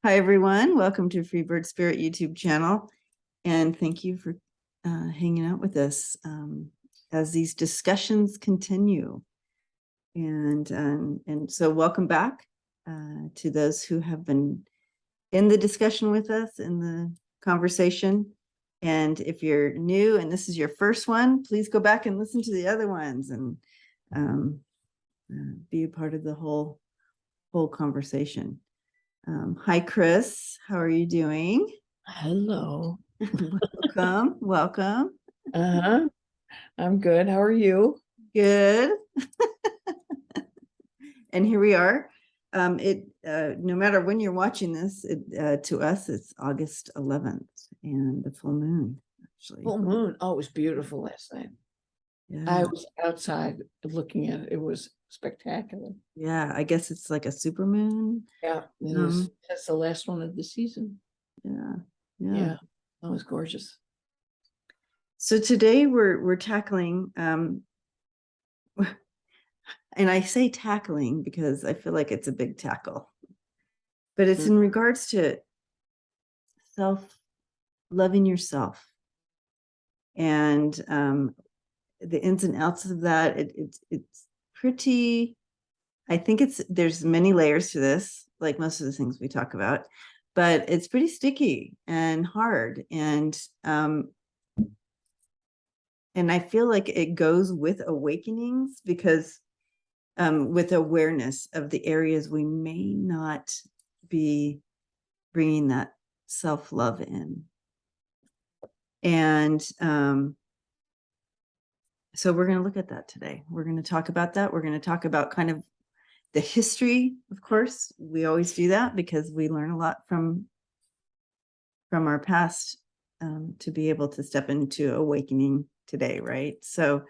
Hi, everyone. Welcome to Freebird Spirit YouTube channel. And thank you for hanging out with us as these discussions continue. And so welcome back to those who have been in the discussion with us, in the conversation. And if you're new and this is your first one, please go back and listen to the other ones and be a part of the whole conversation. Hi, Chris. How are you doing? Hello. Welcome. I'm good. How are you? Good. And here we are. No matter when you're watching this, to us, it's August 11th and the full moon, actually. Full moon. Oh, it was beautiful last night. Yeah. I was outside looking at it. It was spectacular. Yeah, I guess it's like a super moon. Yeah, it is. That's the last one of the season. Yeah. That was gorgeous. So today we're tackling, and I say tackling because I feel like it's a big tackle, but it's in regards to loving yourself and the ins and outs of that. It's pretty, I think there's many layers to this, like most of the things we talk about, but it's pretty sticky and hard. And I feel like it goes with awakenings because with awareness of the areas we may not be bringing that self-love in. And so we're going to look at that today. We're going to talk about that. We're going to talk about kind of the history. Of course, we always do that because we learn a lot from our past to be able to step into awakening today, right? So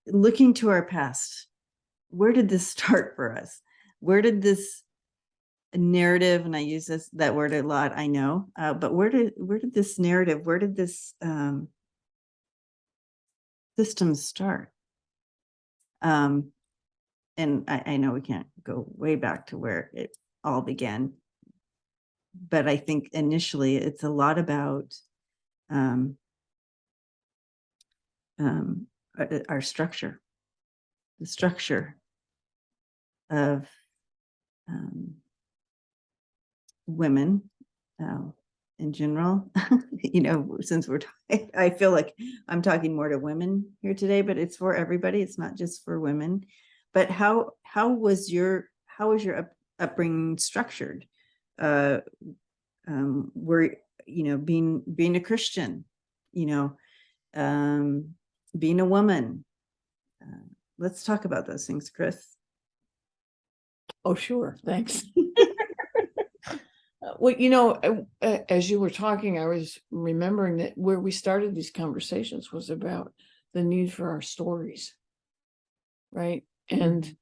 looking to our past, where did this start for us? Where did this narrative, and I use that word a lot, I know, but where did this narrative, where did this system start? And I know we can't go way back to where it all began, but I think initially it's a lot about our structure, the structure of women in general. Since I feel like I'm talking more to women here today, but it's for everybody. It's not just for women. But how was your upbringing structured? Were being a Christian, being a woman. Let's talk about those things, Chris. Oh, sure. Thanks. Well, as you were talking, I was remembering that where we started these conversations was about the need for our stories, right? And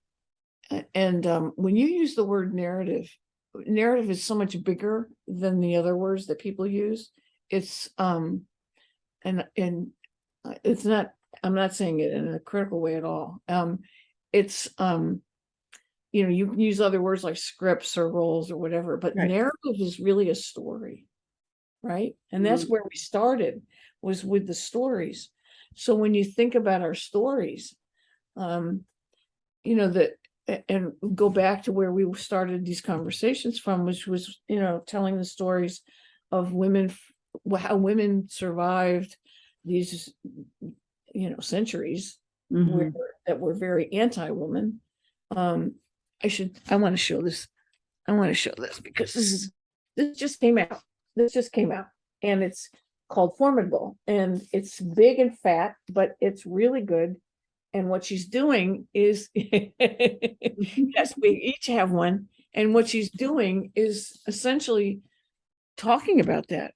when you use the word narrative is so much bigger than the other words that people use. It's and it's not, I'm not saying it in a critical way at all. It's you can use other words like scripts or roles or whatever, but right. Narrative is really a story, right? And that's where we started, was with the stories. So when you think about our stories, and go back to where we started these conversations from, which was, telling the stories of women, how women survived these, centuries that were very anti-woman. I want to show this. I want to show this because this just came out. And it's called Formidable, and it's big and fat, but it's really good. And what she's doing is, yes, we each have one. And what she's doing is essentially talking about that.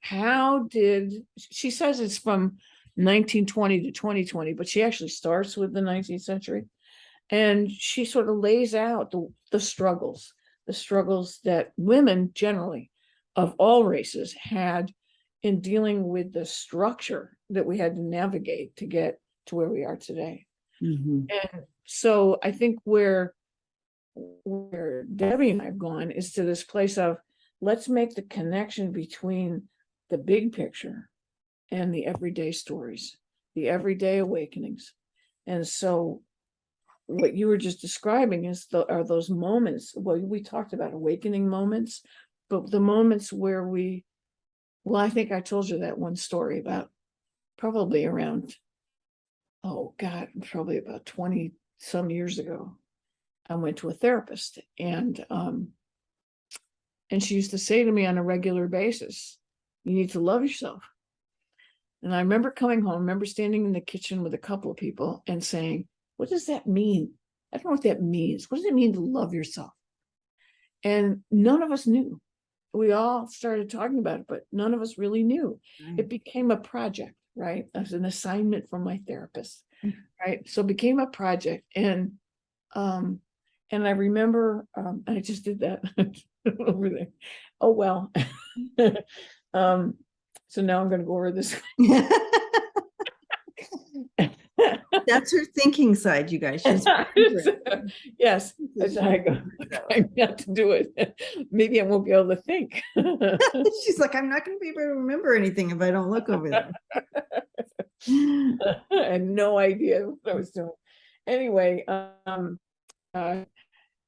She says it's from 1920 to 2020, but she actually starts with the 19th century. And she sort of lays out the struggles that women generally of all races had in dealing with the structure that we had to navigate to get to where we are today. And so I think where where Debbie and I've gone is to this place of, let's make the connection between the big picture and the everyday stories, the everyday awakenings. And so what you were just describing are those moments. Well, we talked about awakening moments, but the moments where I think I told you that one story about probably around, oh God, probably about 20 some years ago. I went to a therapist, and she used to say to me on a regular basis, you need to love yourself. And I remember coming home, I remember standing in the kitchen with a couple of people and saying, what does that mean? I don't know what that means. What does it mean to love yourself? And none of us knew. We all started talking about it, but none of us really knew. Right. It became a project, right? As an assignment from my therapist, right? So it became a project. And I remember, I just did that over there. Oh, well. So now I'm going to go over this. That's her thinking side, you guys. She's yes, as I go, trying not to do it. Maybe I won't be able to think. She's like, I'm not going to be able to remember anything if I don't look over there. I had no idea what I was doing. Anyway,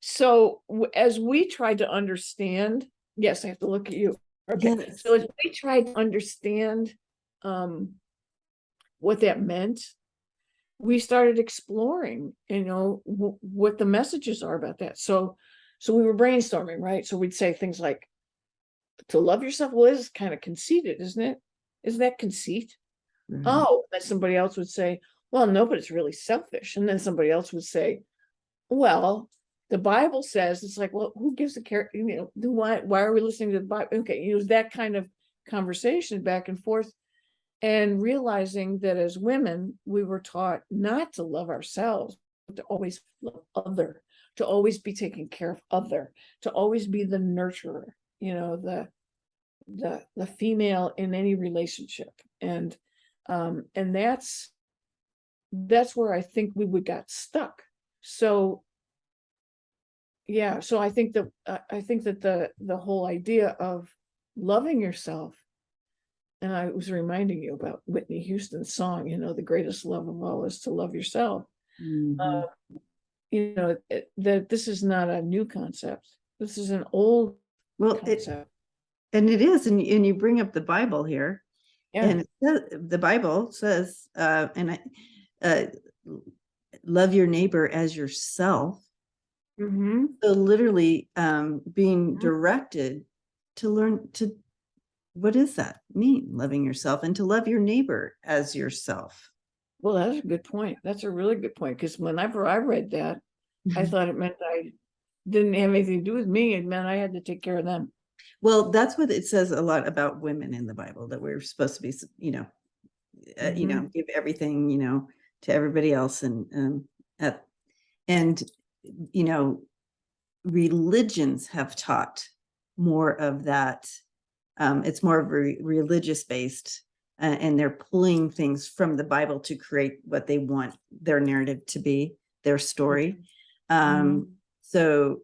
so as we tried to understand, yes, I have to look at you. Okay. Yes. So as we tried to understand what that meant, we started exploring, what the messages are about that. So we were brainstorming, right? So we'd say things like, to love yourself, well, is kind of conceited, isn't it? Isn't that conceit? Mhm. Oh, then somebody else would say, well, no, but it's really selfish. And then somebody else would say, well, the Bible says, it's like, well, who gives a care? Why are we listening to the Bible? Okay, it was that kind of conversation back and forth, and realizing that as women, we were taught not to love ourselves, but to always love other, to always be taking care of other, to always be the nurturer, the female in any relationship. And that's where I think we got stuck. So yeah, so I think that the whole idea of loving yourself, and I was reminding you about Whitney Houston's song, the greatest love of all is to love yourself. Mhm. That this is not a new concept. This is an old concept. And it is, and you bring up the Bible here, Yeah. and the Bible says, love your neighbor as yourself. Mm-hmm. So literally, being directed to learn to, what does that mean? Loving yourself, and to love your neighbor as yourself. Well, that's a good point. That's a really good point, because whenever I read that, I thought it meant I didn't have anything to do with me. It meant I had to take care of them. Well, that's what it says a lot about women in the Bible, that we're supposed to be, give everything, to everybody else. And religions have taught more of that. It's more of a religious based, and they're pulling things from the Bible to create what they want their narrative to be, their story. So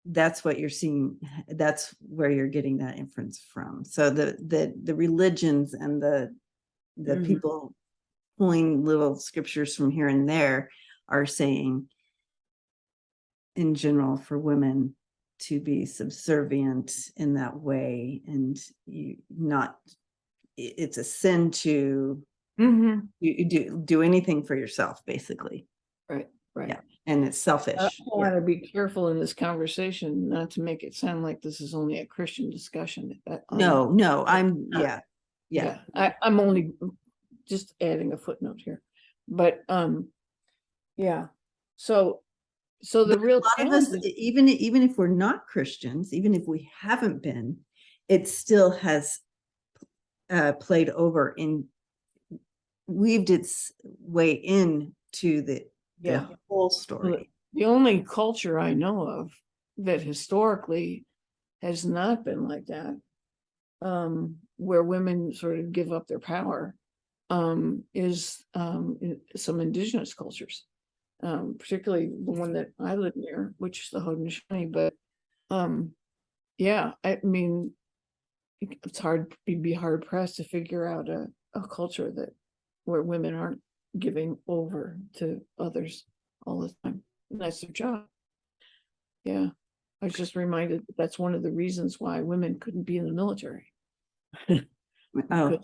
that's what you're seeing. That's where you're getting that inference from. So the religions and the people pulling little scriptures from here and there are saying, in general, for women to be subservient in that way, and it's a sin to you do anything for yourself, basically. Right. Yeah. And it's selfish. I want to be careful in this conversation not to make it sound like this is only a Christian discussion. No, I'm I'm only just adding a footnote here, but yeah. So the real a lot of us, even if we're not Christians, even if we haven't been, it still has played over and weaved its way into the whole story. The only culture I know of that historically has not been like that, where women sort of give up their power, is some indigenous cultures. particularly the one that I live near, which is the Haudenosaunee. But yeah, I mean, it's hard, you'd be hard pressed to figure out a culture where women aren't giving over to others all the time. And that's their job. Yeah. I was just reminded that's one of the reasons why women couldn't be in the military. Oh,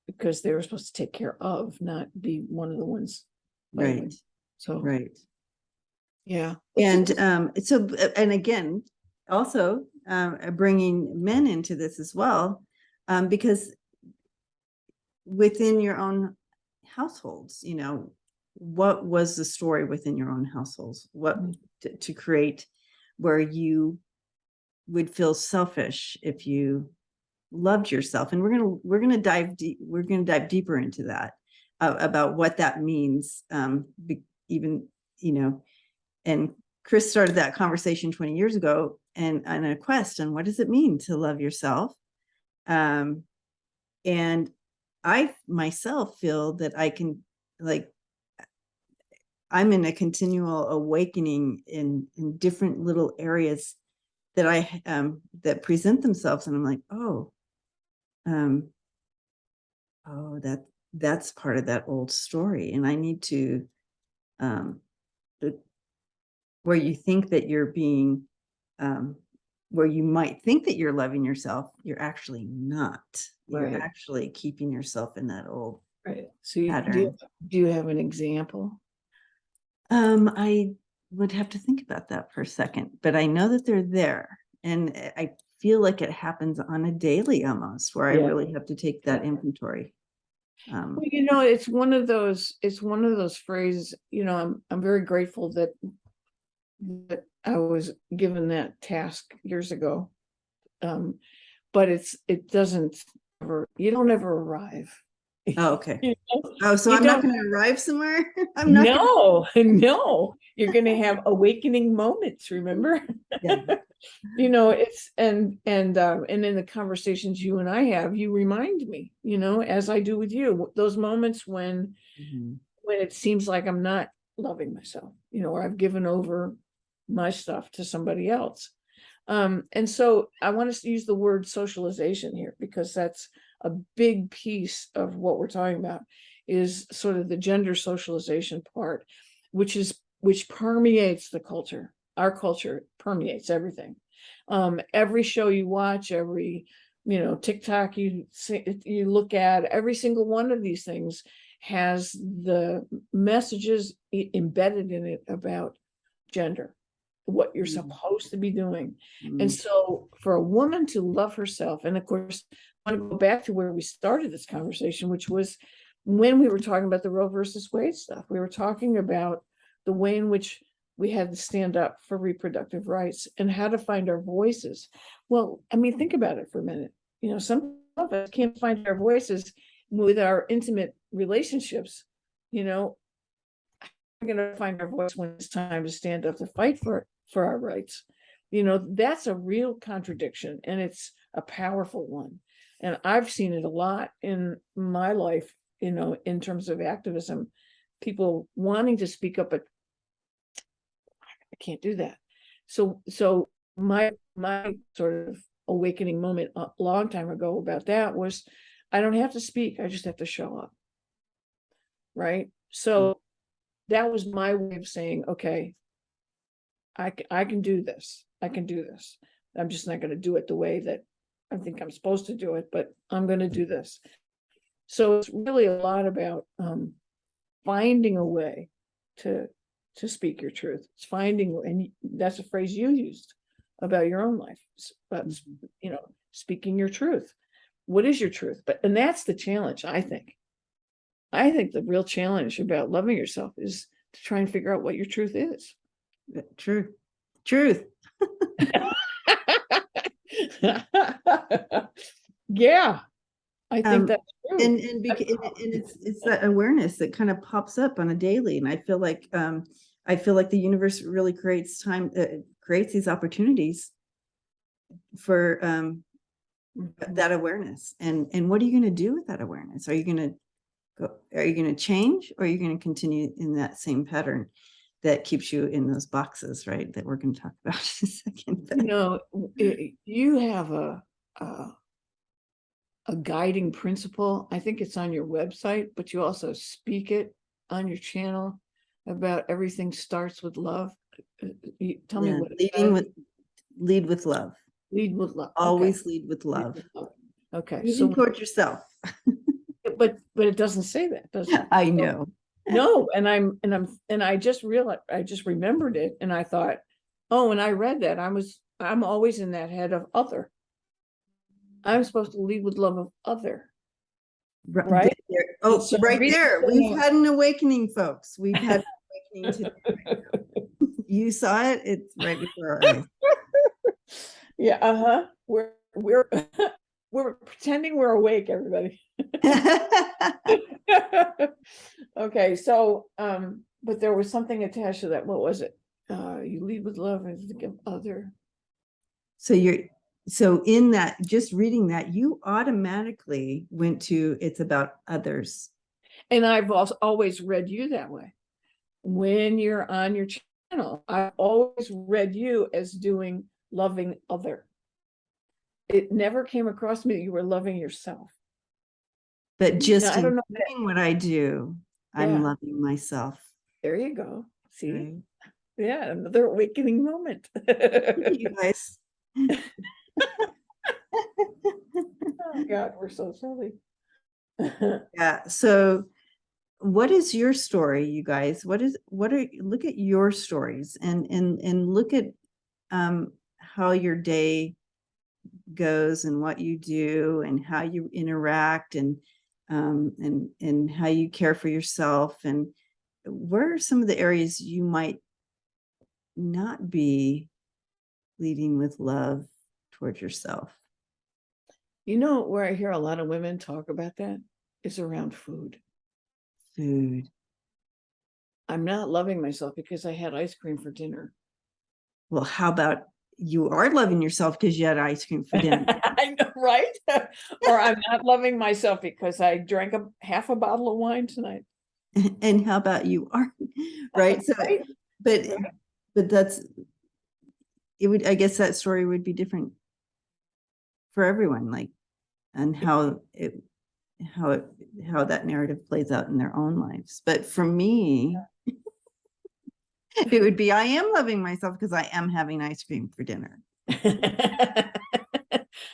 because they were supposed to take care of, not be one of the ones fighting. right, So right. yeah. And so, and again, also bringing men into this as well, because within your own households, you know, what was the story within your own households? What to create where you would feel selfish if you loved yourself? And we're gonna dive deeper into that, about what that means, even, you know. And Chris started that conversation 20 years ago, and on a quest on what does it mean to love yourself. And I myself feel that I can, like, I'm in a continual awakening in different little areas that I that present themselves, and I'm like, oh, that's part of that old story, and I need to, where you think that you're being, where you might think that you're loving yourself, you're actually not. You're Right. actually keeping yourself in that old Right. So pattern. do you have an example? I would have to think about that for a second, but I know that they're there, and I feel like it happens on a daily almost, where I really have to take that inventory. Well, you know, it's one of those phrases, you know, I'm very grateful that I was given that task years ago. But it doesn't ever, you don't ever arrive. Oh, okay. You know? Oh, so You I'm not don't- going to arrive somewhere? I'm not gonna... No, you're going to have awakening moments, remember? Yeah. You know, it's and in the conversations you and I have, you remind me, you know, as I do with you, those moments when it seems like I'm not loving myself, you know, or I've given over my stuff to somebody else. And so I want to use the word socialization here, because that's a big piece of what we're talking about, is sort of the gender socialization part, which permeates the culture. Our culture permeates everything. Every show you watch, every, you know, TikTok you look at, every single one of these things has the messages embedded in it about gender, what you're supposed to be doing. And so for a woman to love herself, and of course, I want to go back to where we started this conversation, which was when we were talking about the Roe versus Wade stuff. We were talking about the way in which we had to stand up for reproductive rights and how to find our voices. Well, I mean, think about it for a minute. You know, some of us can't find our voices with our intimate relationships. You know, we're going to find our voice when it's time to stand up to fight for our rights. You know, that's a real contradiction, and it's a powerful one. And I've seen it a lot in my life, you know, in terms of activism, people wanting to speak up, but I can't do that. So my sort of awakening moment a long time ago about that was, I don't have to speak, I just have to show up. Right. So that was my way of saying, okay, I can do this. I can do this. I'm just not going to do it the way that I think I'm supposed to do it, but I'm going to do this. So it's really a lot about finding a way to speak your truth. It's finding, and that's a phrase you used about your own life, but you know, speaking your truth. What is your truth? And that's the challenge, I think. I think the real challenge about loving yourself is to try and figure out what your truth is. Truth. Yeah, I think that's true. And it's that awareness that kind of pops up on a daily, and I feel like the universe really creates these opportunities for that awareness. And what are you going to do with that awareness? Are you going to Are you going to change, or are you going to continue in that same pattern that keeps you in those boxes, right? That we're going to talk about in a second. You know, you have a guiding principle. I think it's on your website, but you also speak it on your channel about everything starts with love. Tell me what lead with love. Lead with love. Always lead with love. Okay. Even toward yourself. But it doesn't say that, does it? I know. No, and I just realized, I just remembered it, and I thought, oh, when I read that, I'm always in that head of other. I'm supposed to lead with love of other. Right? There. Oh, so right there. We've had an awakening, folks. We've had an awakening today. You saw it. It's right before our eyes. Yeah. We're we're pretending we're awake, everybody. Okay, so but there was something attached to that. What was it? You lead with love and think of other. So in that, just reading that, you automatically went to it's about others. And I've also always read you that way. When you're on your channel, I've always read you as doing loving other. It never came across me that you were loving yourself. But just I don't know doing what I do, I'm loving myself. There you go. See? Right. Yeah, another awakening moment. You guys. Oh God, we're so silly. Yeah. So what is your story, you guys? Look at your stories and look at how your day goes and what you do and how you interact and how you care for yourself, and where are some of the areas you might not be leading with love towards yourself. You know where I hear a lot of women talk about that is around food. I'm not loving myself because I had ice cream for dinner. Well, how about you are loving yourself because you had ice cream for dinner? I know, right? Or I'm not loving myself because I drank half a bottle of wine tonight. And how about you are, right? So, right. But that's, it would, I guess that story would be different for everyone, like, and how that narrative plays out in their own lives. But for me, it would be, I am loving myself because I am having ice cream for dinner.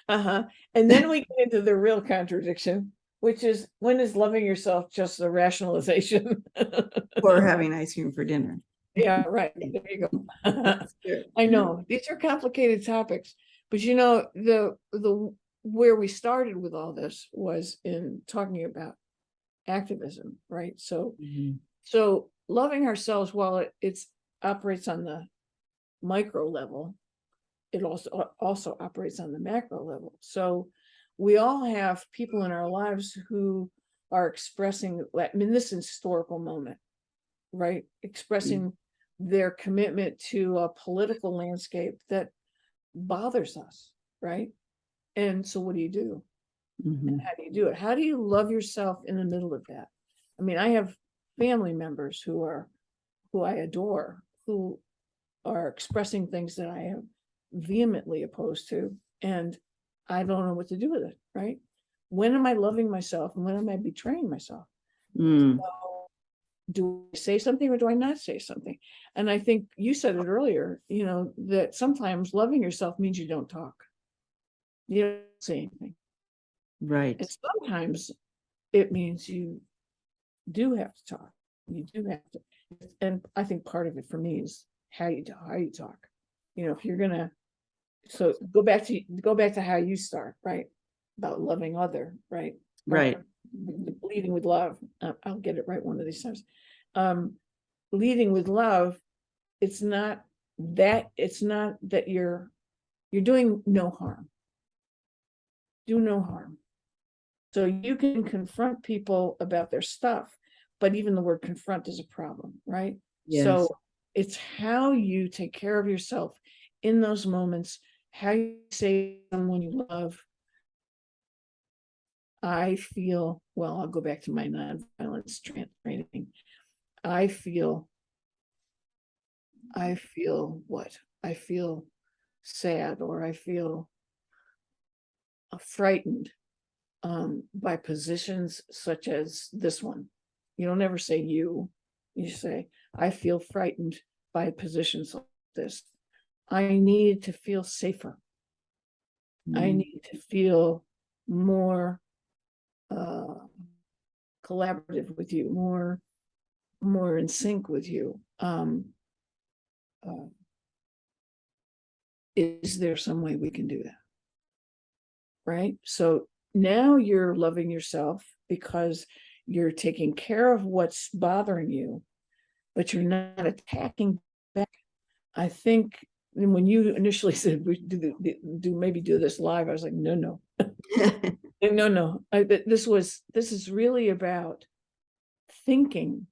And then we get into the real contradiction, which is, when is loving yourself just a rationalization? Or having ice cream for dinner. Yeah, right. There you go. I know these are complicated topics, but you know, the where we started with all this was in talking about activism, right? So so loving ourselves, while it operates on the micro level, it also operates on the macro level. So we all have people in our lives who are expressing, I mean, this historical moment, right? Expressing their commitment to a political landscape that bothers us, right? And so what do you do? And how do you do it? How do you love yourself in the middle of that? I mean, I have family members who I adore, who are expressing things that I am vehemently opposed to, and I don't know what to do with it, right? When am I loving myself and when am I betraying myself? So, do I say something or do I not say something? And I think you said it earlier, you know, that sometimes loving yourself means you don't talk. You don't say anything. Right. And sometimes it means you do have to talk. You do have to. And I think part of it for me is how you talk. You know, if you're gonna, so go back to how you start, right? About loving other, right? Right. Leading with love. I'll get it right one of these times. Leading with love, it's not that you're doing no harm. Do no harm. So you can confront people about their stuff, but even the word confront is a problem, right? Yes. So it's how you take care of yourself in those moments, how you say to someone you love, I feel, well, I'll go back to my nonviolence training. I feel what? I feel sad, or I feel frightened by positions such as this one. You don't ever say you say, I feel frightened by positions like this. I need to feel safer. I need to feel more collaborative with you, more in sync with you. Is there some way we can do that? Right? So now you're loving yourself because you're taking care of what's bothering you, but you're not attacking back. I think when you initially said we do this live, I was like, no. No. This is really about thinking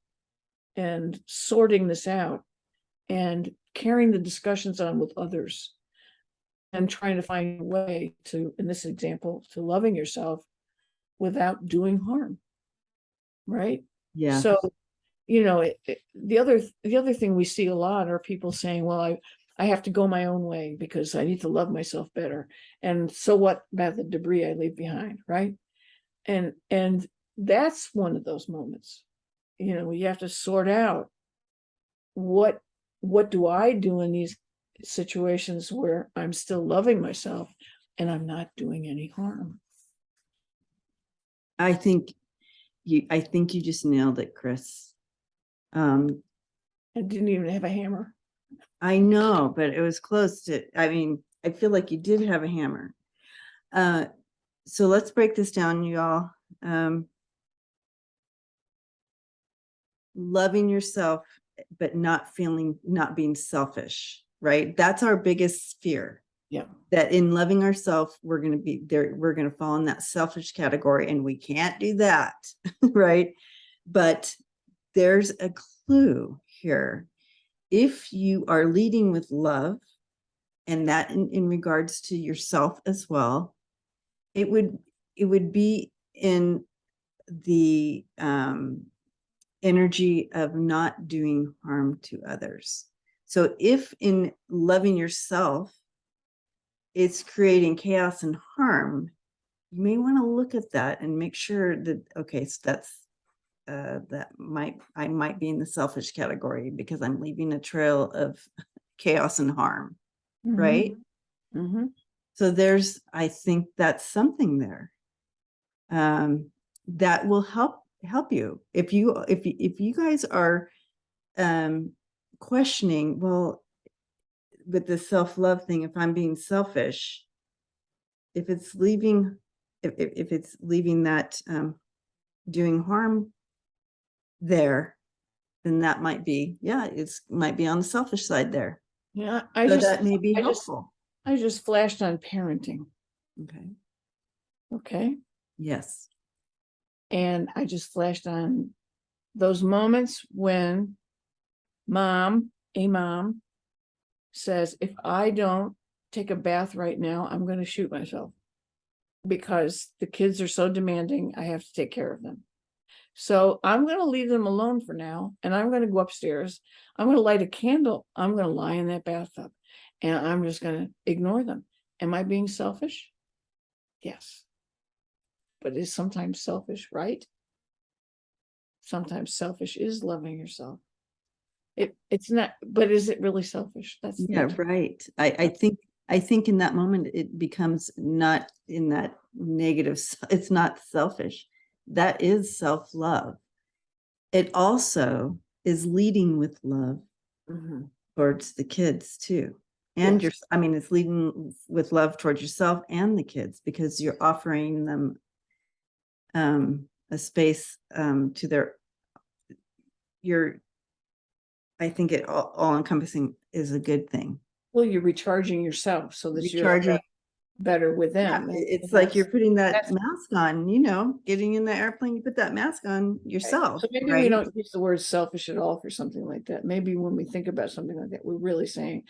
and sorting this out and carrying the discussions on with others and trying to find a way to, in this example, to loving yourself without doing harm. Right? Yeah. So, the other thing we see a lot are people saying, well, I have to go my own way because I need to love myself better. And so what about the debris I leave behind, right? And that's one of those moments. You have to sort out what do I do in these situations where I'm still loving myself and I'm not doing any harm. I think you just nailed it, Chris. I didn't even have a hammer. I know, but it was close to, I feel like you did have a hammer. So let's break this down, y'all. Loving yourself, but not being selfish, right? That's our biggest fear. Yeah. That in loving ourselves, we're going to be there, we're going to fall in that selfish category, and we can't do that, right? But there's a clue here. If you are leading with love, and that in regards to yourself as well, it would be in the energy of not doing harm to others. So if in loving yourself, it's creating chaos and harm, you may want to look at that and make sure that, okay, so that's I might be in the selfish category because I'm leaving a trail of chaos and harm, right? Mm-hmm. So I think that's something there that will help you. If you guys are questioning, well, with the self-love thing, if I'm being selfish, if it's leaving that doing harm there, then that might be, might be on the selfish side there. Yeah, that may be helpful. I just flashed on parenting. Okay. Yes. And I just flashed on those moments when a mom says, if I don't take a bath right now, I'm going to shoot myself because the kids are so demanding. I have to take care of them. So I'm going to leave them alone for now. And I'm going to go upstairs. I'm going to light a candle. I'm going to lie in that bathtub and I'm just going to ignore them. Am I being selfish? Yes. But is sometimes selfish, right? Sometimes selfish is loving yourself. It's not, but is it really selfish? That's right. I think in that moment it becomes not in that negative. It's not selfish. That is self-love. It also is leading with love towards the kids too. And it's leading with love towards yourself and the kids because you're offering them a space to I think it all encompassing is a good thing. Well, you're recharging yourself so that you're better with them. Yeah, it's like you're putting that mask on, getting in the airplane, you put that mask on yourself. So maybe we don't use the word selfish at all for something like that. Maybe when we think about something like that, we're really saying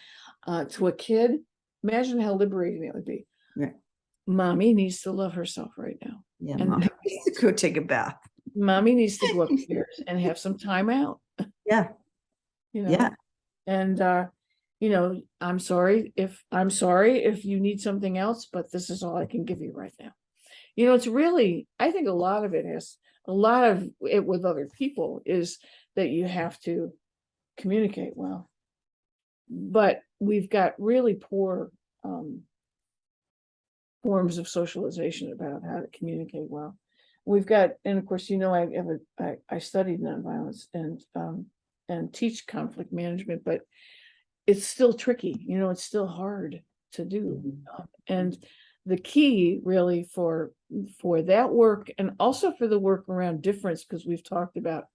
to a kid, imagine how liberating it would be. Right. Mommy needs to love herself right now. Yeah, And mom needs to go take a bath. mommy needs to go upstairs and have some time out, Yeah, you know? yeah, And, I'm sorry if you need something else, but this is all I can give you right now. It's really, I think a lot of it with other people is that you have to communicate well. But we've got really poor forms of socialization about how to communicate well. We've got, and of course, I studied nonviolence and teach conflict management, but it's still tricky. It's still hard to do. And the key really for that work, and also for the work around difference, because we've talked about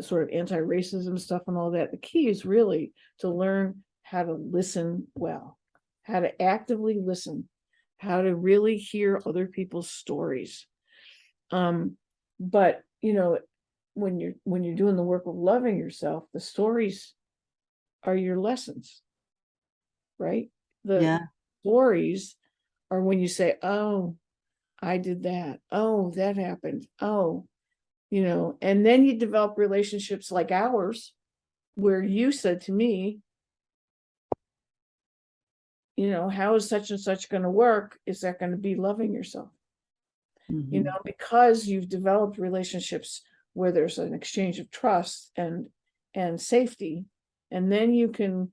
sort of anti-racism stuff and all that, the key is really to learn how to listen well, how to actively listen, how to really hear other people's stories. But when you're doing the work of loving yourself, the stories are your lessons, right? The stories are when you say, oh, I did that. Oh, that happened. Oh, and then you develop relationships like ours, where you said to me, how is such and such going to work? Is that going to be loving yourself? Because you've developed relationships where there's an exchange of trust and safety, and then you can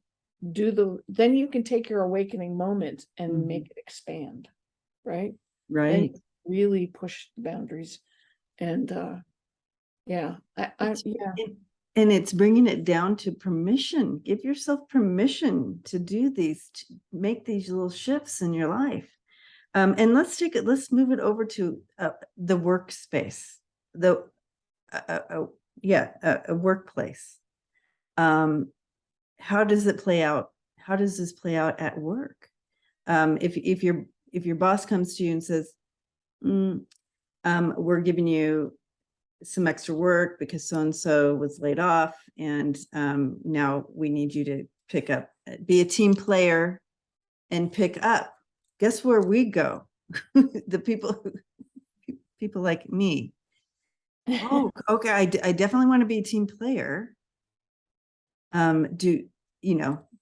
take your awakening moment and make it expand, right? right. Then really push the boundaries. And yeah. And it's bringing it down to permission. Give yourself permission to do these, to make these little shifts in your life. And let's move it over to the workspace, a workplace. How does it play out? How does this play out at work? If your boss comes to you and says, we're giving you some extra work because so-and-so was laid off, and now we need you to pick up, be a team player and pick up. Guess where we go? The people like me. Oh, okay. I definitely want to be a team player.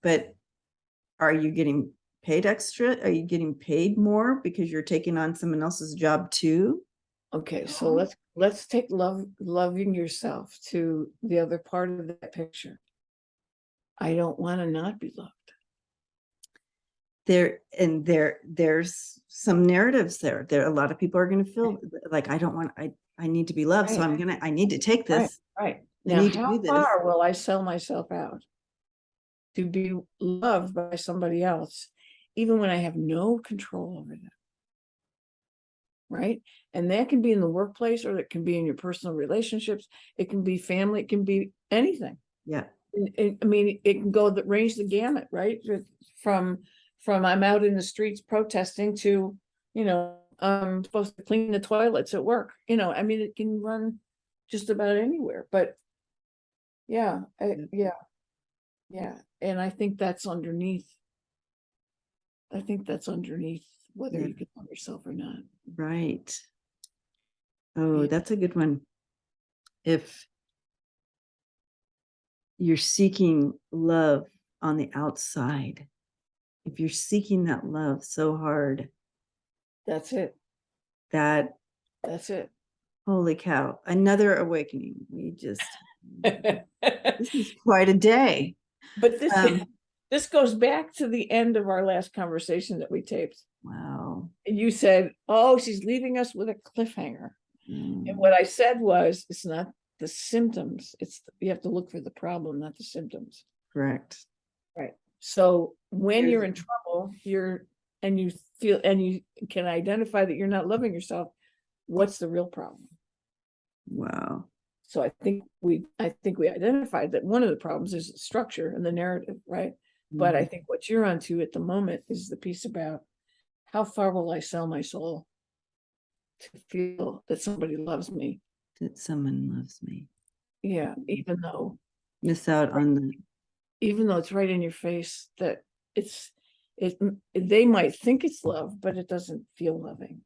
But are you getting paid extra? Are you getting paid more because you're taking on someone else's job too? Okay, so let's take loving yourself to the other part of that picture. I don't want to not be loved. There's some narratives there. A lot of people are going to feel like I need to be loved, so I need to take this. Right. I Now, need to how do this. far will I sell myself out to be loved by somebody else, even when I have no control over them? Right? And that can be in the workplace, or it can be in your personal relationships. It can be family. It can be anything. Yeah. It can range the gamut, right? From I'm out in the streets protesting to, I'm supposed to clean the toilets at work. It can run just about anywhere. But yeah. And I think that's underneath. Whether you can love yourself or not. Right. Oh, that's a good one. If you're seeking love on the outside, if you're seeking that love so hard, that's it. That's it. Holy cow. Another awakening. This is quite a day. But this goes back to the end of our last conversation that we taped. Wow. And you said, oh, she's leaving us with a cliffhanger. And what I said was, it's not the symptoms. You have to look for the problem, not the symptoms. Correct. Right. So when you're in trouble, and you can identify that you're not loving yourself, what's the real problem? Wow. So I think we identified that one of the problems is the structure and the narrative, right? But I think what you're onto at the moment is the piece about how far will I sell my soul to feel that somebody loves me? That someone loves me. Yeah, even though it's right in your face that they might think it's love, but it doesn't feel loving.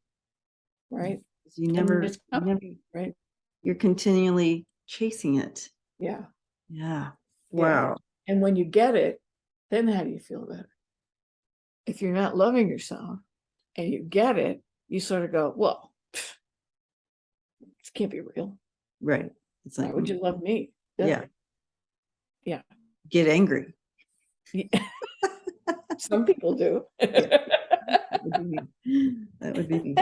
right? You And never, it's coming, right? you're continually chasing it. Yeah. Yeah. Yeah. Wow. And when you get it, then how do you feel about it? If you're not loving yourself and you get it, you sort of go, well, this can't be real. Right. It's Why like, would you love me? yeah. Yeah. Get angry. Some people do. Yeah. That would be me. That would be me.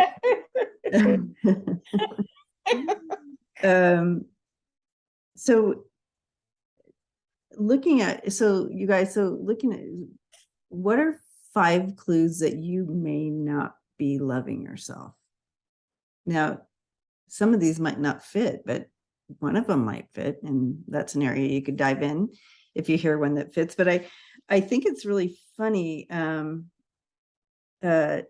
So looking at, so you guys, so looking at, what are 5 clues that you may not be loving yourself? Now, some of these might not fit, but one of them might fit, and that's an area you could dive in if you hear one that fits. But I think it's really funny, because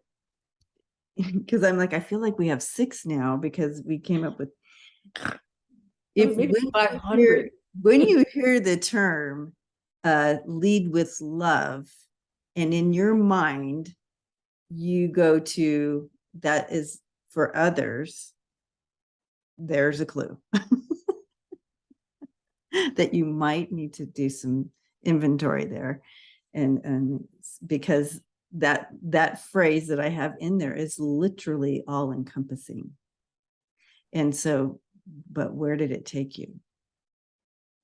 I'm like, I feel like we have 6 now because we came up with, if Maybe when 500. when you hear the term lead with love, and in your mind you go to that is for others, there's a clue that you might need to do some inventory there. And because that phrase that I have in there is literally all encompassing. And so, but where did it take you?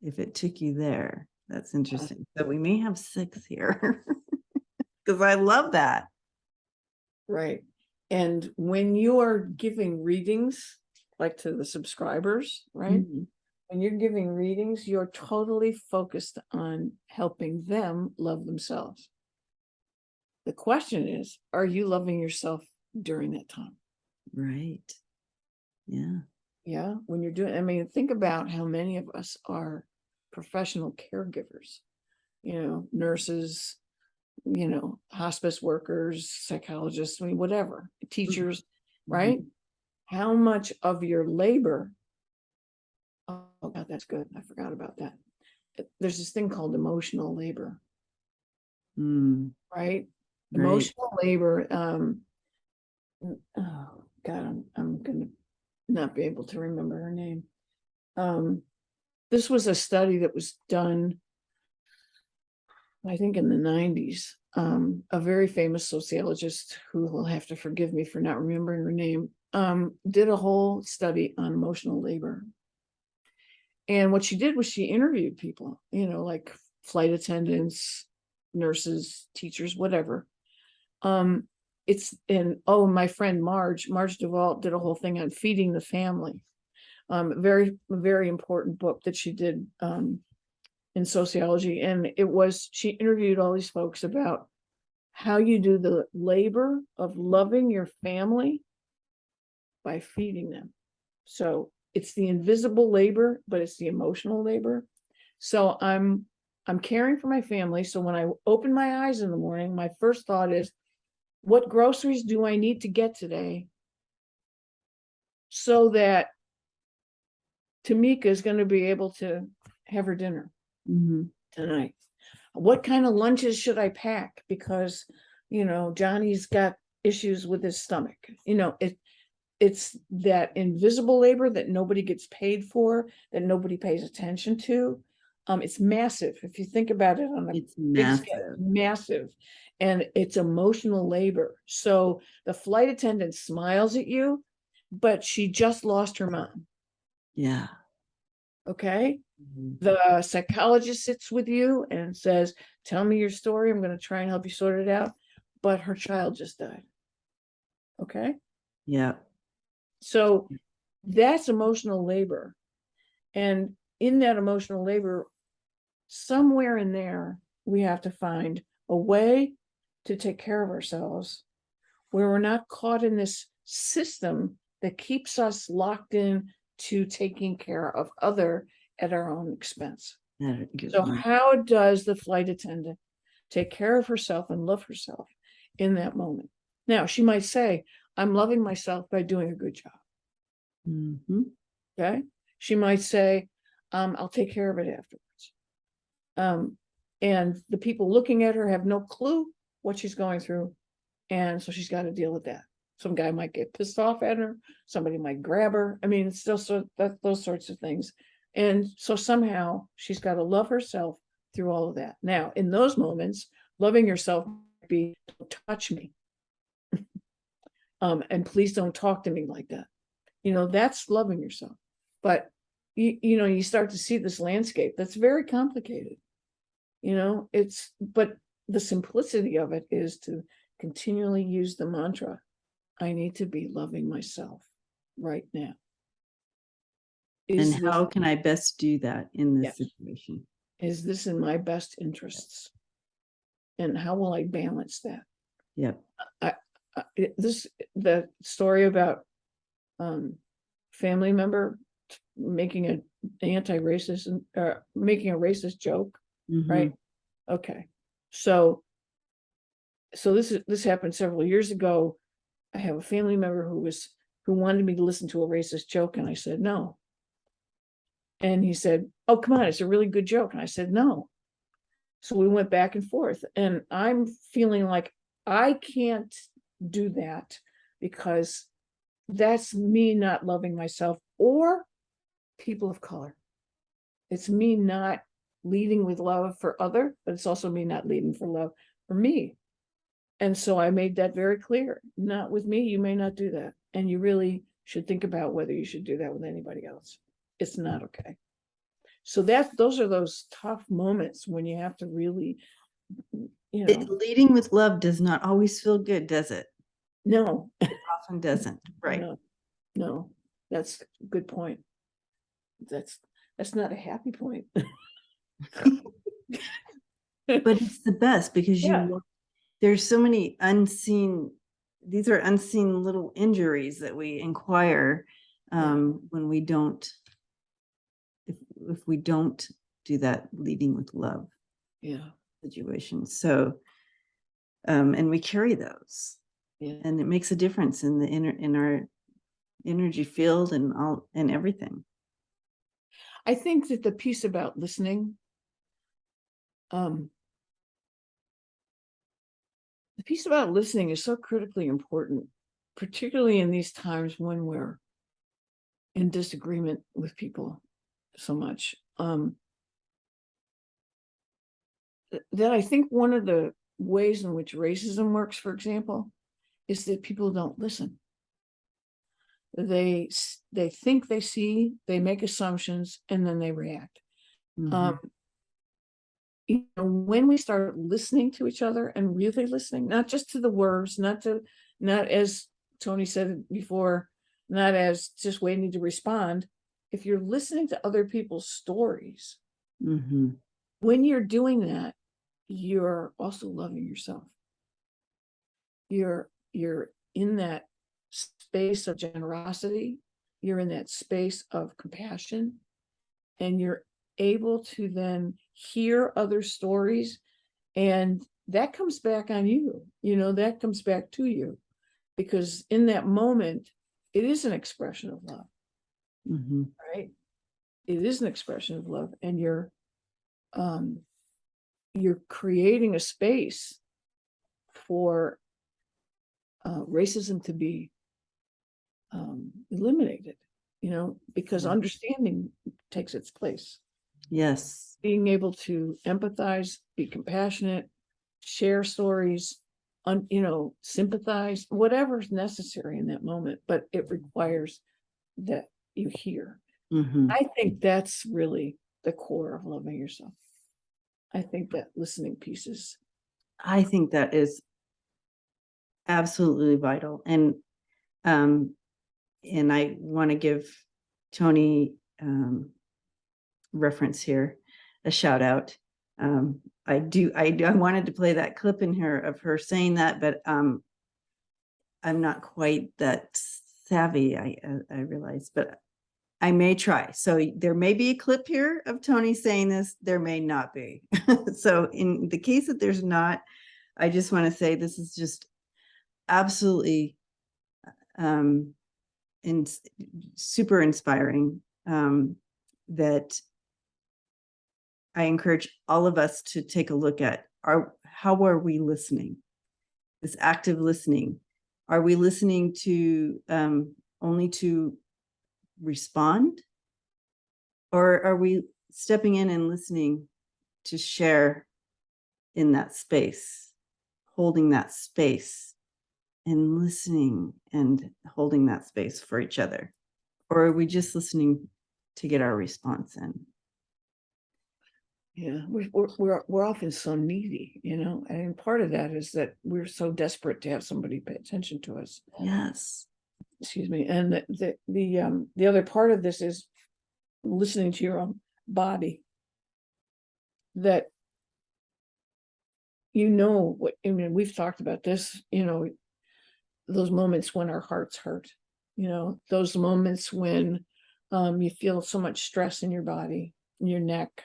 If it took you there, that's interesting. So we may have 6 here because I love that. Right. And when you are giving readings, like to the subscribers, right? Mhm. When you're giving readings, you're totally focused on helping them love themselves. The question is, are you loving yourself during that time? Right. Yeah. Yeah. When you're doing, I mean, think about how many of us are professional caregivers, nurses, hospice workers, psychologists, I mean, whatever, teachers, right? How much of your labor, oh God, that's good. I forgot about that. There's this thing called emotional labor, Mm, right? right. Emotional labor. Oh God, I'm gonna not be able to remember her name. This was a study that was done, I think, in the 90s. A very famous sociologist, who will have to forgive me for not remembering her name, did a whole study on emotional labor. And what she did was she interviewed people, like flight attendants, nurses, teachers, whatever. My friend Marge Duvall did a whole thing on feeding the family. Very, very important book that she did in sociology. And she interviewed all these folks about how you do the labor of loving your family by feeding them. So it's the invisible labor, but it's the emotional labor. So I'm caring for my family. So when I open my eyes in the morning, my first thought is, what groceries do I need to get today so that Tamika is going to be able to have her dinner tonight? What kind of lunches should I pack? Because, Johnny's got issues with his stomach. It's that invisible labor that nobody gets paid for, that nobody pays attention to. It's massive. If you think about it on a It's big scale, massive. And it's emotional labor. So the flight attendant smiles at you, but she just lost her mom. Yeah. Okay. The psychologist sits with you and says, tell me your story. I'm going to try and help you sort it out. But her child just died. Okay. Yeah. So that's emotional labor. And in that emotional labor, somewhere in there, we have to find a way to take care of ourselves where we're not caught in this system that keeps us locked in to taking care of other at our own expense. So how does the flight attendant take care of herself and love herself in that moment? Now, she might say, I'm loving myself by doing a good job. Okay. She might say, I'll take care of it afterwards. And the people looking at her have no clue what she's going through. And so she's got to deal with that. Some guy might get pissed off at her. Somebody might grab her. I mean, it's still those sorts of things. And so somehow she's got to love herself through all of that. Now, in those moments, loving yourself might be, don't touch me. And please don't talk to me like that. That's loving yourself. But you start to see this landscape that's very complicated. But the simplicity of it is to continually use the mantra, I need to be loving myself right now. And how can I best do that in this situation? Is this in my best interests? And how will I balance that? Yep. The story about family member making an anti-racist making a racist joke, right? Okay, so this happened several years ago. I have a family member who wanted me to listen to a racist joke, and I said no. And he said, "Oh, come on, it's a really good joke." And I said no. So we went back and forth, and I'm feeling like I can't do that because that's me not loving myself or people of color. It's me not leading with love for other, but it's also me not leading for love for me. And so I made that very clear. Not with me, you may not do that. And you really should think about whether you should do that with anybody else. It's not okay. So those are those tough moments when you have to really, leading with love does not always feel good, does it? No. It often doesn't. Right. No, that's a good point. That's not a happy point. But it's the best because there's so many these are unseen little injuries that we inquire when we don't, if we don't do that leading with love situation. So, and we carry those, and it makes a difference in in our energy field and everything. I think that the piece about listening, the piece about listening is so critically important, particularly in these times when we're in disagreement with people so much. That I think one of the ways in which racism works, for example, is that people don't listen. They think they see, they make assumptions, and then they react. When we start listening to each other and really listening, not just to the words, not as Tony said before, not as just waiting to respond. If you're listening to other people's stories, when you're doing that, you're also loving yourself. You're in that space of generosity. You're in that space of compassion, and you're able to then hear other stories, and that comes back on you. That comes back to you, because in that moment, it is an expression of love, right? It is an expression of love, and you're creating a space for racism to be eliminated, because understanding takes its place. Yes. Being able to empathize, be compassionate, share stories, sympathize, whatever's necessary in that moment, but it requires that you hear. I think that's really the core of loving yourself. I think that listening piece is. I think that is absolutely vital. And I want to give Tony reference here, a shout out. I wanted to play that clip in here of her saying that, but I'm not quite that savvy, I realize, but I may try. So there may be a clip here of Tony saying this, there may not be. So in the case that there's not, I just want to say this is just absolutely super inspiring, that I encourage all of us to take a look at how are we listening? This active listening. are we listening to only to respond, or are we stepping in and listening to share in that space, holding that space and listening and holding that space for each other? Or are we just listening to get our response in? Yeah, we're often so needy, and part of that is that we're so desperate to have somebody pay attention to us. Yes. Excuse me. And the other part of this is listening to your own body. That what I mean, we've talked about this, those moments when our hearts hurt, those moments when you feel so much stress in your body, in your neck,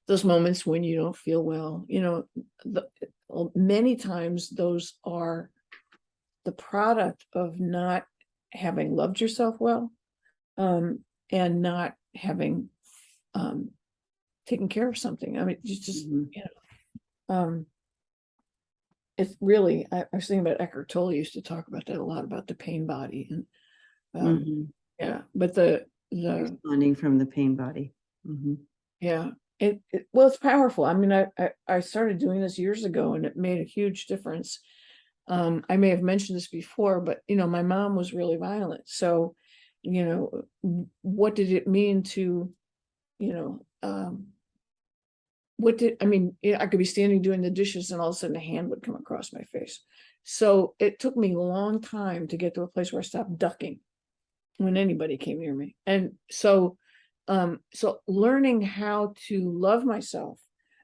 those moments when you don't feel well, many times those are the product of not having loved yourself well, and not having taken care of something. I mean, just it's really, I was thinking about Eckhart Tolle used to talk about that a lot, about the pain body, and yeah, but the responding from the pain body. Yeah, well, it's powerful. I mean, I started doing this years ago, and it made a huge difference. I may have mentioned this before, but my mom was really violent. So, what did it mean to, I could be standing doing the dishes and all of a sudden a hand would come across my face. So it took me a long time to get to a place where I stopped ducking when anybody came near me. And so learning how to love myself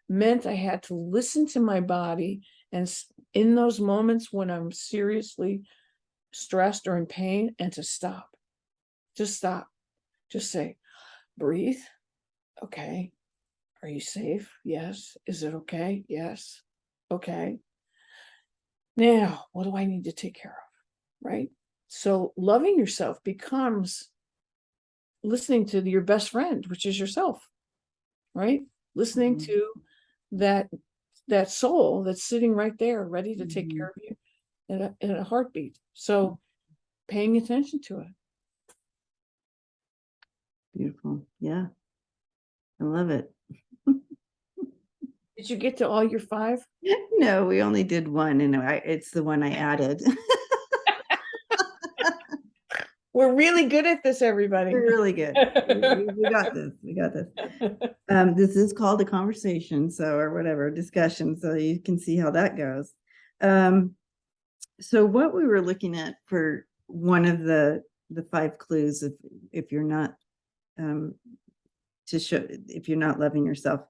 meant I had to listen to my body, and in those moments when I'm seriously stressed or in pain, and to stop, just say, breathe. Okay. Are you safe? Yes. Is it okay? Yes. Okay. Now, what do I need to take care of? Right. So loving yourself becomes listening to your best friend, which is yourself, right? Listening to that soul that's sitting right there, ready to take care of you in a heartbeat. So paying attention to it. Beautiful. Yeah. I love it. Did you get to all your 5? No, we only did one, and it's the one I added. We're really good at this, everybody. We're really good. We got this. We got this. This is called a conversation, or whatever, discussion. So you can see how that goes. So what we were looking at for one of the 5 clues, if you're not if you're not loving yourself,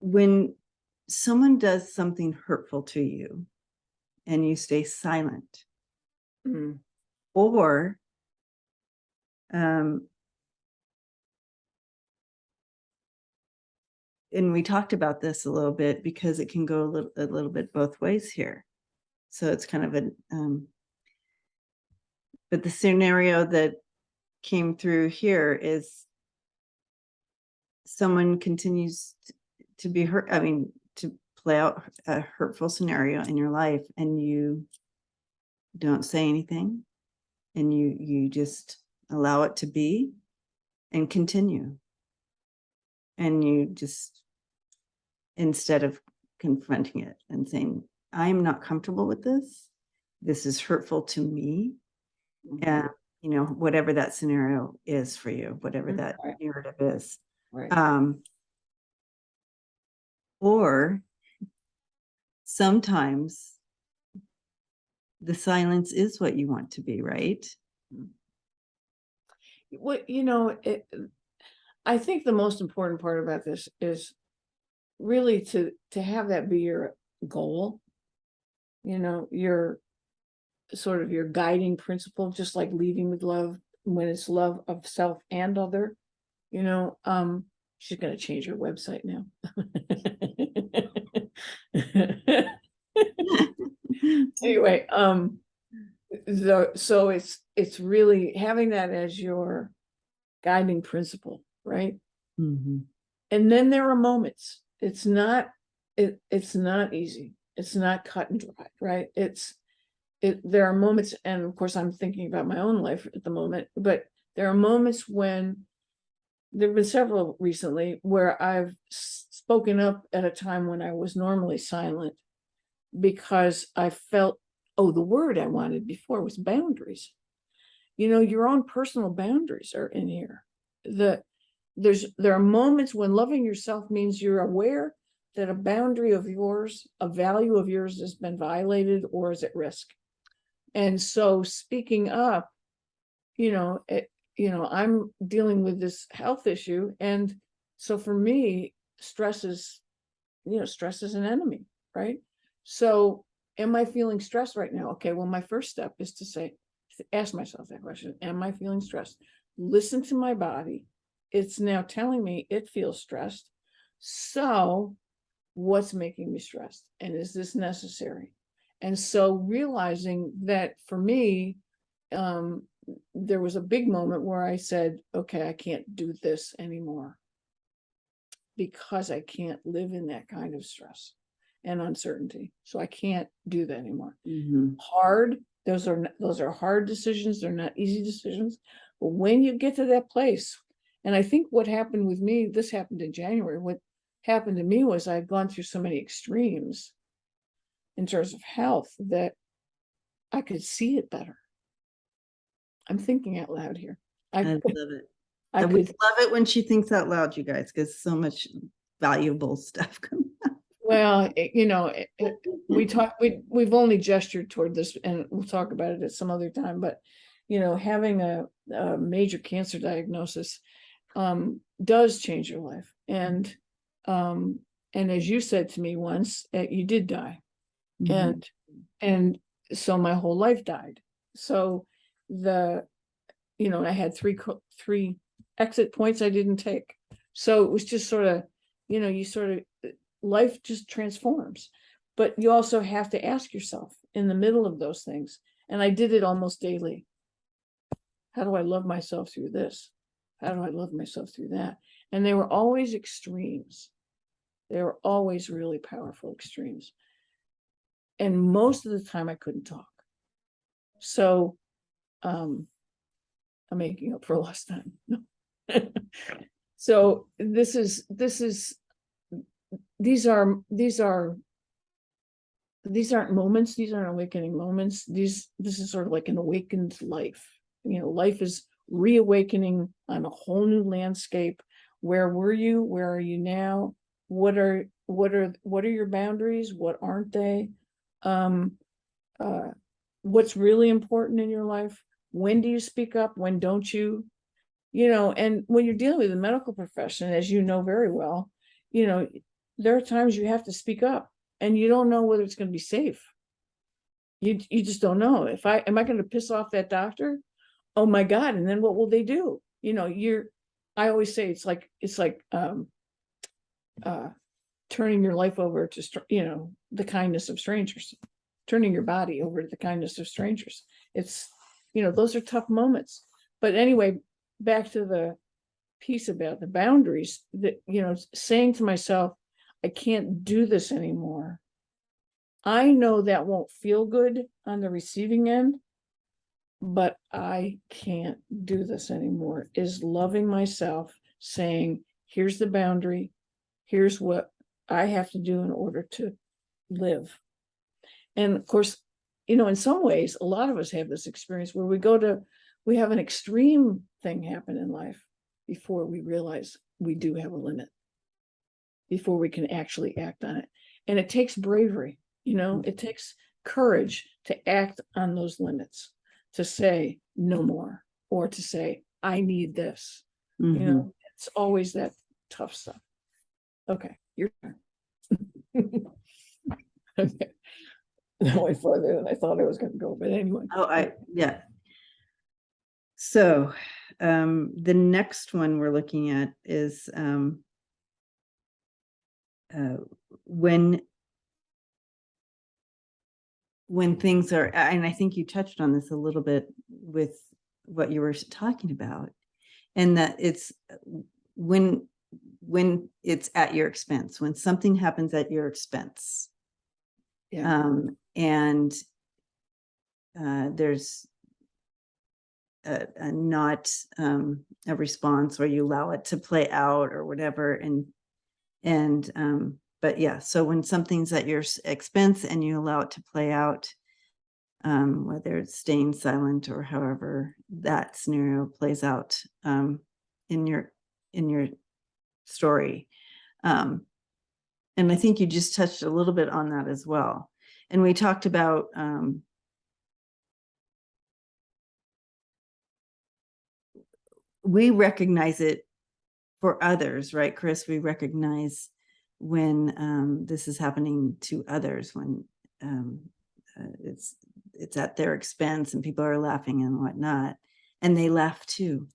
when someone does something hurtful to you and you stay silent, or and we talked about this a little bit because it can go a little bit both ways here. So it's kind of but the scenario that came through here is someone continues to be hurt. I mean, to play out a hurtful scenario in your life, and you don't say anything, and you just allow it to be and continue. And you just, instead of confronting it and saying, I'm not comfortable with this, this is hurtful to me, and whatever that scenario is for you, whatever that narrative is. Or sometimes the silence is what you want to be, right? Well, I think the most important part about this is really to have that be your goal, your sort of your guiding principle, just like leading with love, when it's love of self and other. She's going to change her website now. Anyway, so it's really having that as your guiding principle, right? And then there are moments. It's not easy. It's not cut and dry, right? There are moments, and of course I'm thinking about my own life at the moment, but there are moments when there have been several recently where I've spoken up at a time when I was normally silent because I felt, oh, the word I wanted before was boundaries. Your own personal boundaries are in here. There are moments when loving yourself means you're aware that a boundary of yours, a value of yours has been violated or is at risk. And so speaking up, I'm dealing with this health issue. And so for me, stress is an enemy, right? So am I feeling stressed right now? Okay, well, my first step is to ask myself that question. Am I feeling stressed? Listen to my body. It's now telling me it feels stressed. So what's making me stressed? And is this necessary? And so realizing that for me, there was a big moment where I said, okay, I can't do this anymore because I can't live in that kind of stress and uncertainty. So I can't do that anymore. Hard. Those are hard decisions. They're not easy decisions. But when you get to that place, and I think what happened with me, this happened in January. What happened to me was I'd gone through so many extremes in terms of health that I could see it better. I'm thinking out loud here. I love it. I would love it when she thinks out loud, you guys, because so much valuable stuff comes out. Well, we've only gestured toward this, and we'll talk about it at some other time, but having a major cancer diagnosis does change your life. And as you said to me once, you did die. And so my whole life died. So I had three exit points I didn't take. So it was just sort of, life just transforms. But you also have to ask yourself in the middle of those things. And I did it almost daily. How do I love myself through this? How do I love myself through that? And they were always extremes. They were always really powerful extremes. And most of the time I couldn't talk. So I'm making up for lost time. So these aren't moments. These aren't awakening moments. This is sort of like an awakened life. Life is reawakening on a whole new landscape. Where were you? Where are you now? What are your boundaries? What aren't they? What's really important in your life? When do you speak up? When don't you? And when you're dealing with the medical profession, as you know very well, there are times you have to speak up and you don't know whether it's going to be safe. You just don't know. Am I going to piss off that doctor? Oh my God. And then what will they do? I always say it's like turning your life over to, the kindness of strangers, turning your body over to the kindness of strangers. It's, those are tough moments. But anyway, back to the piece about the boundaries, that, saying to myself, I can't do this anymore. I know that won't feel good on the receiving end, but I can't do this anymore, is loving myself, saying, here's the boundary. Here's what I have to do in order to live. And of course, in some ways, a lot of us have this experience where we have an extreme thing happen in life before we realize we do have a limit, before we can actually act on it. And it takes bravery, it takes courage to act on those limits, to say no more, or to say, I need this. It's always that tough stuff. Okay, your turn. Okay. That went farther than I thought I was going to go, but anyway. Yeah. So the next one we're looking at is when things are, and I think you touched on this a little bit with what you were talking about, and that it's when it's at your expense, when something happens at your expense. And there's a not a response, or you allow it to play out or whatever. But yeah, so when something's at your expense and you allow it to play out, whether it's staying silent or however that scenario plays out in your story. And I think you just touched a little bit on that as well. And we talked about we recognize it for others, right, Chris? We recognize when this is happening to others, when it's at their expense and people are laughing and whatnot, and they laugh too.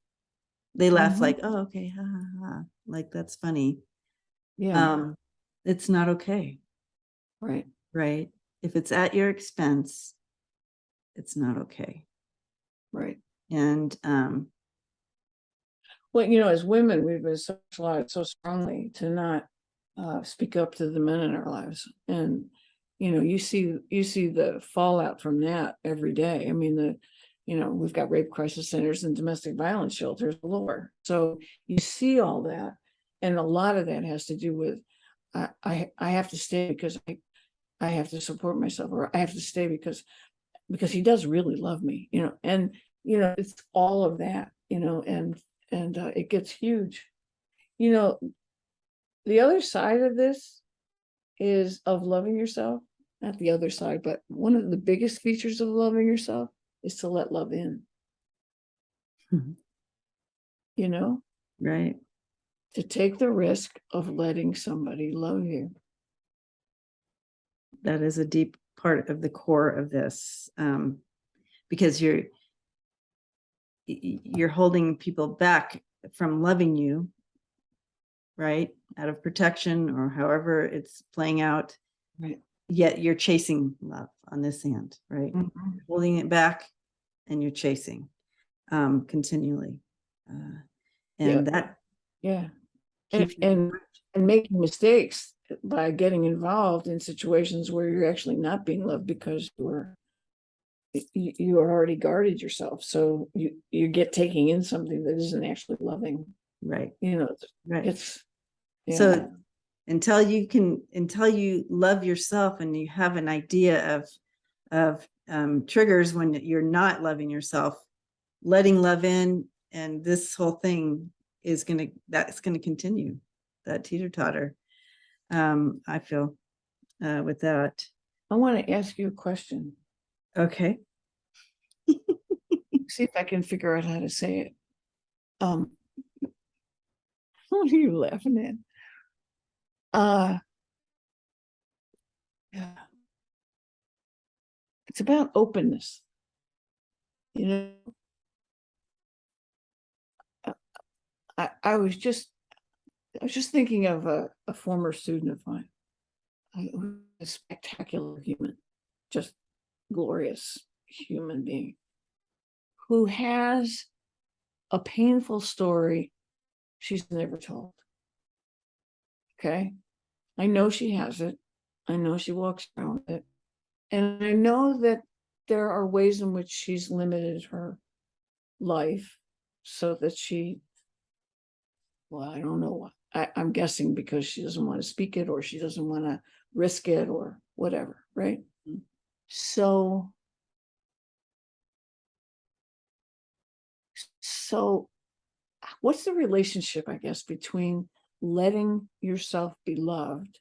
They laugh like, oh, okay, ha, ha, ha. Like, that's funny. Yeah. It's not okay. Right. Right. If it's at your expense, it's not okay. Right. And well, you know, as women, we've been socialized so strongly to not speak up to the men in our lives. And, you know, you see the fallout from that every day. I mean, we've got rape crisis centers and domestic violence shelters galore. So you see all that. And a lot of that has to do with, I have to stay because I have to support myself, or I have to stay because he does really love me, you know, and, you know, it's all of that, you know, and it gets huge. You know, the other side of this is of loving yourself, not the other side, but one of the biggest features of loving yourself is to let love in. You know, right. to take the risk of letting somebody love you. That is a deep part of the core of this, because you're holding people back from loving you, right, out of protection or however it's playing out. Right. Yet you're chasing love on this end, right? You're holding it back and you're chasing continually, and that keeps and making mistakes by getting involved in situations where you're actually not being loved because you are already guarded yourself, so you get taking in something that isn't actually loving, right, you know, right. it's so until you love yourself and you have an idea of triggers when you're not loving yourself, letting love in, and this whole thing that's gonna continue, that teeter-totter. I feel with that. I want to ask you a question. Okay. See if I can figure out how to say it. What are you laughing at? Yeah. It's about openness. You know, I was just thinking of a former student of mine, a spectacular human, just glorious human being, who has a painful story she's never told. Okay. I know she has it. I know she walks around with it. And I know that there are ways in which she's limited her life so that well, I don't know. I'm guessing because she doesn't want to speak it, or she doesn't want to risk it, or whatever, right? So what's the relationship, I guess, between letting yourself be loved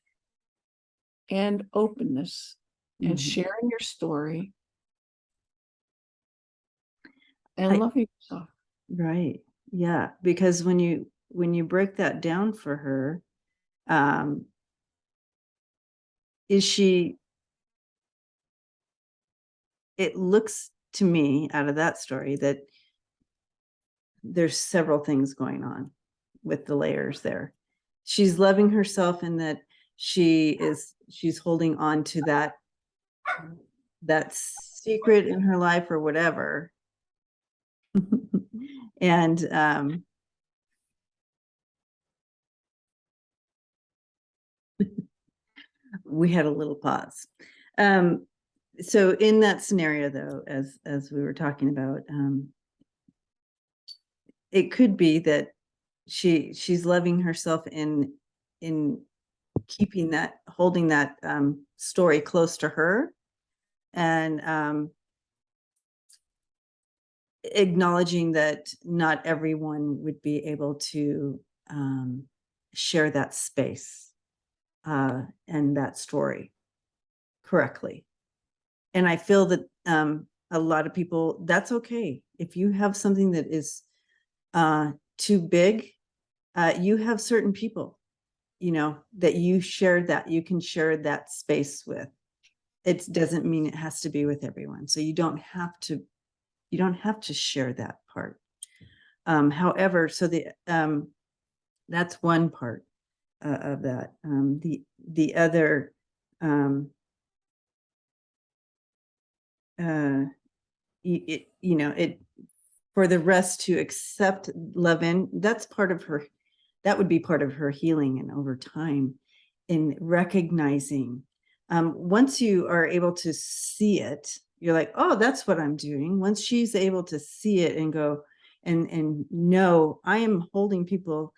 and openness and sharing your story and loving yourself? Right. Yeah. Because when you break that down for her, it looks to me out of that story that there's several things going on with the layers there. She's loving herself in that she's holding on to that secret in her life or whatever. And we had a little pause. So in that scenario, though, as we were talking about, it could be that she's loving herself in keeping that, holding that story close to her, and acknowledging that not everyone would be able to share that space and that story correctly. And I feel that a lot of people, that's okay. If you have something that is too big, you have certain people, that you can share that space with. It doesn't mean it has to be with everyone. So you don't have to share that part. However, so that's one part of that. The other, it for the rest to accept love in, that's part of her, that would be part of her healing. And over time, in recognizing, once you are able to see it, you're like, oh, that's what I'm doing. Once she's able to see it and go and know, I am holding people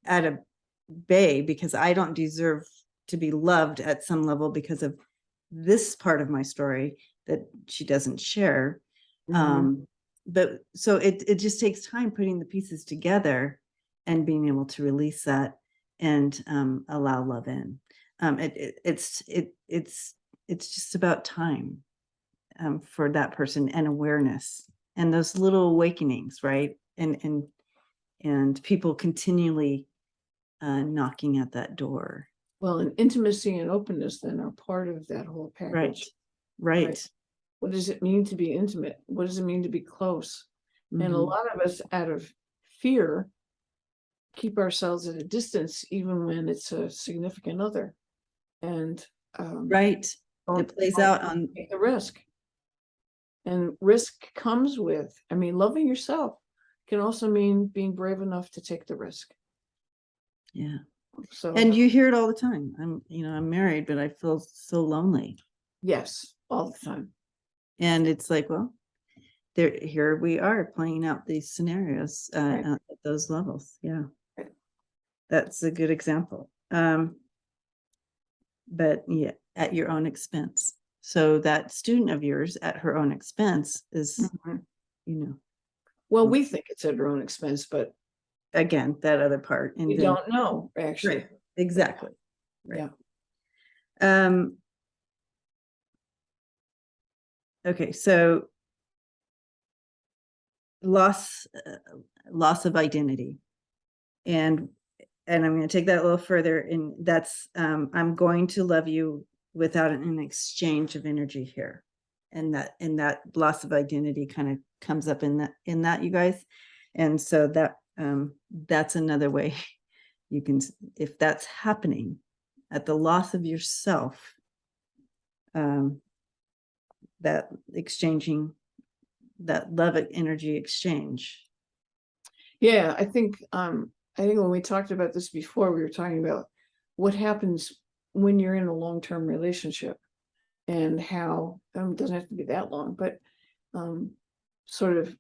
at a bay because I don't deserve to be loved at some level because of this part of my story that she doesn't share. But so it just takes time putting the pieces together and being able to release that and allow love in. It's just about time for that person, and awareness and those little awakenings, right? And people continually knocking at that door. Well, and intimacy and openness then are part of that whole package. Right. What does it mean to be intimate? What does it mean to be close? And a lot of us, out of fear, keep ourselves at a distance, even when it's a significant other. And right, it plays out on take the risk. And risk comes with, loving yourself can also mean being brave enough to take the risk. Yeah. So, and you hear it all the time. I'm married, but I feel so lonely. Yes, all the time. And it's like, well, here we are playing out these scenarios Right. at those levels. Yeah. Right. That's a good example. But yeah, at your own expense. So that student of yours at her own expense is, well, we think it's at her own expense, but again, that other part. And we don't know, actually. Right. Exactly. Right. Yeah. Okay, so loss of identity, and I'm going to take that a little further, and that's I'm going to love you without an exchange of energy here, and that loss of identity kind of comes up in that you guys, and so that's another way you can, if that's happening at the loss of yourself, that exchanging, that love energy exchange. Yeah, I think when we talked about this before, we were talking about what happens when you're in a long-term relationship, and how it doesn't have to be that long, but sort of,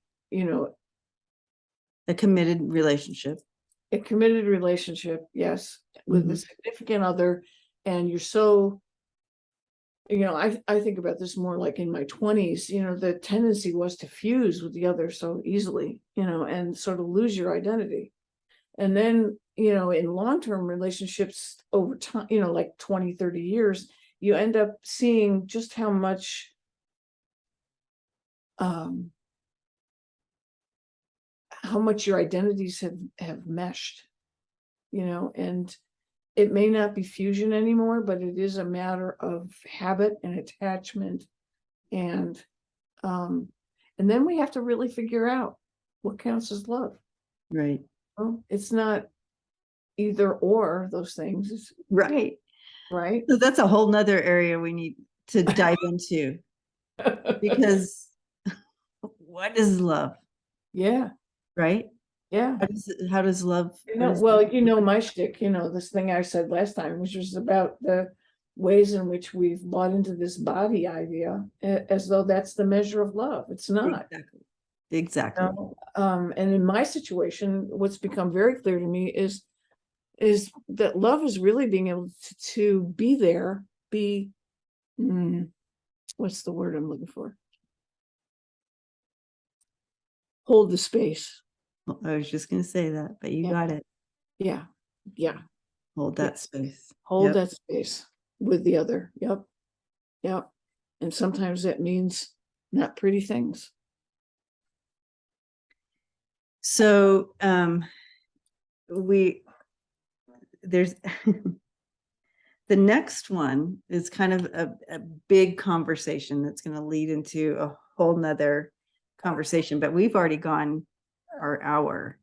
a committed relationship. Yes, with a significant other, and you're so, I think about this more like in my 20s, the tendency was to fuse with the other so easily, and sort of lose your identity. And then, in long-term relationships over time, like 20, 30 years, you end up seeing just how much your identities have meshed, and it may not be fusion anymore, but it is a matter of habit and attachment. And then we have to really figure out what counts as love. Right. Well, it's not either or those things. It's, right. So that's a whole nother area we need to dive into, because what is love? Yeah. Right. Yeah. How does love? My shtick, this thing I said last time, which was about the ways in which we've bought into this body idea as though that's the measure of love. It's not. Exactly. And in my situation, what's become very clear to me is that love is really being able to be there, what's the word I'm looking for? Hold the space. I was just going to say that, but you got it. Yeah. Hold that space. Hold that space with the other. Yep. And sometimes that means not pretty things. So there's the next one is kind of a big conversation that's going to lead into a whole nother conversation, but we've already gone our hour.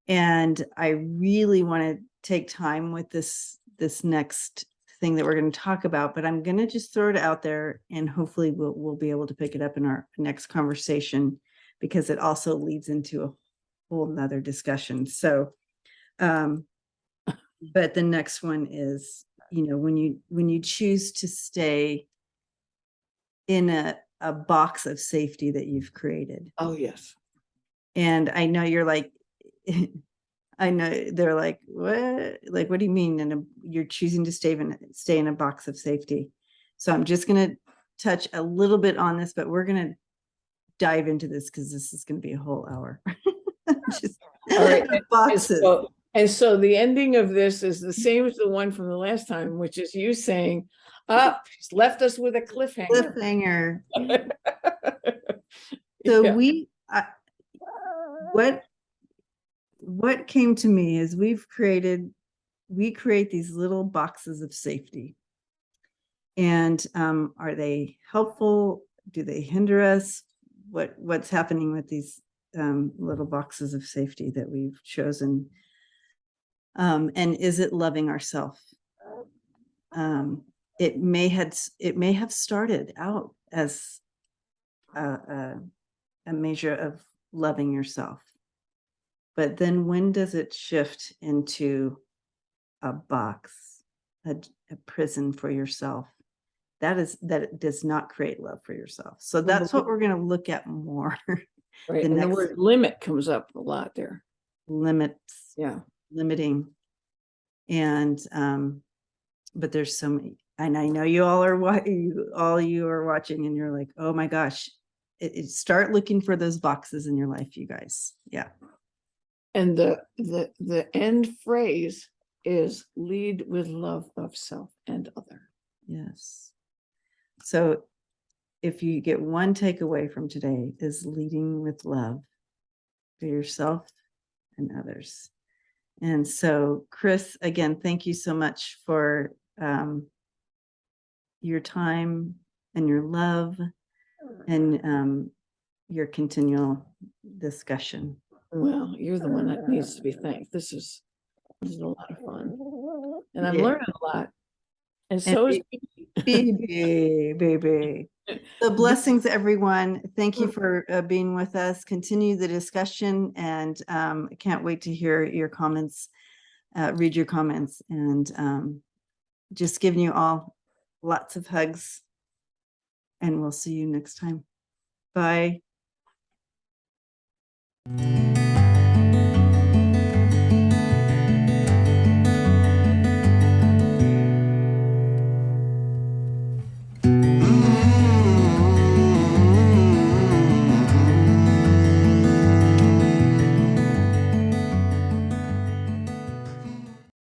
And I really want to take time with this next thing that we're going to talk about, but I'm going to just throw it out there, and hopefully we'll be able to pick it up in our next conversation, because it also leads into a whole nother discussion. So, but the next one is, when you choose to stay in a box of safety that you've created. Oh, yes. And I know you're like, I know they're like, what? Like, what do you mean? And you're choosing to stay in a box of safety. So I'm just going to touch a little bit on this, but we're going to dive into this because this is going to be a whole hour. Just all right. Boxes. And so the ending of this is the same as the one from the last time, which is you saying, she's left us with a cliffhanger. So what came to me is we create these little boxes of safety. And are they helpful? Do they hinder us? What's happening with these little boxes of safety that we've chosen? And is it loving ourselves? It may have started out as a measure of loving yourself, but then when does it shift into a box, a prison for yourself? That it does not create love for yourself. So that's what we're going to look at more. Right. And the word limit comes up a lot there. Limits. Yeah. Limiting. And but there's so many, and I know you all are watching, and you're like, oh my gosh, start looking for those boxes in your life, you guys. Yeah. And the end phrase is lead with love of self and other. Yes. So if you get one takeaway from today, is leading with love for yourself and others. And so, Chris, again, thank you so much for your time and your love and your continual discussion. Well, you're the one that needs to be thanked. This is a lot of fun, and I'm learning a lot. And so is baby. So blessings, everyone. Thank you for being with us. Continue the discussion, and I can't wait to hear your comments, read your comments, and just giving you all lots of hugs, and we'll see you next time. Bye.